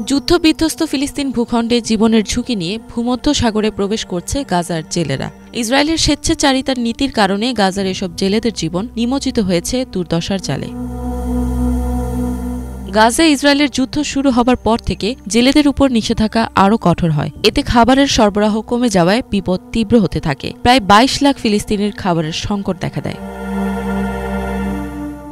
যুদ্ধবিধ্বস্ত ফিলিস্তিন ভূখণ্ডে জীবনের ঝুঁকি নিয়ে ভূমধ্য সাগরে প্রবেশ করছে গাজার জেলেরা। ইসরায়েলের স্বেচ্ছাচারিতার নীতির কারণে গাজার এসব জেলেদের জীবন নিমজ্জিত হয়েছে দুর্দশার জালে। গাজায় ইসরায়েলের যুদ্ধ শুরু হবার পর থেকে জেলেদের উপর নিষেধাজ্ঞা আরও কঠোর হয়। এতে খাবারের সরবরাহ কমে যাওয়ায় বিপদ তীব্র হতে থাকে। প্রায় ২২ লাখ ফিলিস্তিনির খাবারের সংকট দেখা দেয়।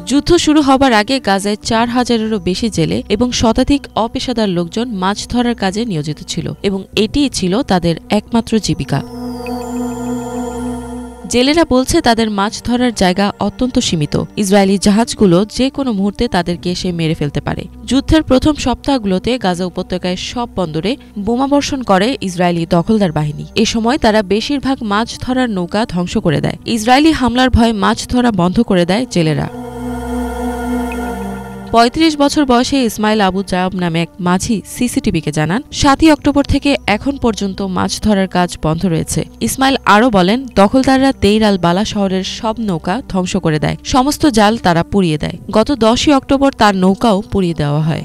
যুদ্ধ শুরু হবার আগে গাজায় ৪,০০০-এরও বেশি জেলে এবং শতাধিক অপেশাদার লোকজন মাছ ধরার কাজে নিয়োজিত ছিল এবং এটিই ছিল তাদের একমাত্র জীবিকা। জেলেরা বলছে তাদের মাছ ধরার জায়গা অত্যন্ত সীমিত। ইসরায়েলি জাহাজগুলো যে কোনো মুহূর্তে তাদেরকে এসে মেরে ফেলতে পারে। যুদ্ধের প্রথম সপ্তাহগুলোতে গাজা উপত্যকায় সব বন্দরে বোমাবর্ষণ করে ইসরায়েলি দখলদার বাহিনী। এ সময় তারা বেশিরভাগ মাছ ধরার নৌকা ধ্বংস করে দেয়। ইসরায়েলি হামলার ভয়ে মাছ ধরা বন্ধ করে দেয় জেলেরা। ৩৫ বছর বয়সে ইসমাইল আবু জায়ব নামে এক মাঝি সিসিটিভিকে জানান, ৭ই অক্টোবর থেকে এখন পর্যন্ত মাছ ধরার কাজ বন্ধ রয়েছে। ইসমাইল আরও বলেন, দখলদাররা দেইর আল বালা শহরের সব নৌকা ধ্বংস করে দেয়। সমস্ত জাল তারা পুড়িয়ে দেয়। গত ১০ই অক্টোবর তার নৌকাও পুড়িয়ে দেওয়া হয়।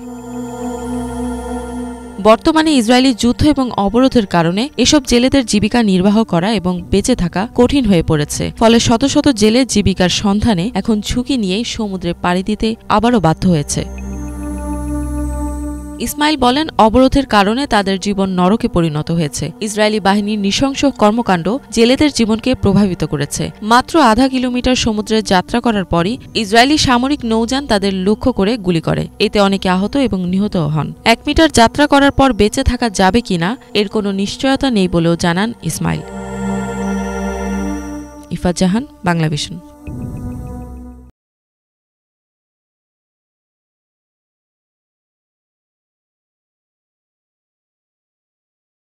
বর্তমানে ইসরায়েলি যুদ্ধ এবং অবরোধের কারণে এসব জেলেদের জীবিকা নির্বাহ করা এবং বেঁচে থাকা কঠিন হয়ে পড়েছে। ফলে শত শত জেলে জীবিকার সন্ধানে এখন ঝুঁকি নিয়েই সমুদ্রে পাড়ি দিতে আবারও বাধ্য হয়েছে। ইসমাইল বলেন, অবরোধের কারণে তাদের জীবন নরকে পরিণত হয়েছে। ইসরায়েলি বাহিনীর নৃশংস কর্মকাণ্ড জেলেদের জীবনকে প্রভাবিত করেছে। মাত্র আধা কিলোমিটার সমুদ্রে যাত্রা করার পরই ইসরায়েলি সামরিক নৌযান তাদের লক্ষ্য করে গুলি করে। এতে অনেকে আহত এবং নিহতও হন। ১ মিটার যাত্রা করার পর বেঁচে থাকা যাবে কিনা এর কোনো নিশ্চয়তা নেই বলেও জানান ইসমাইল। ইফাত জাহান, বাংলাভিশন।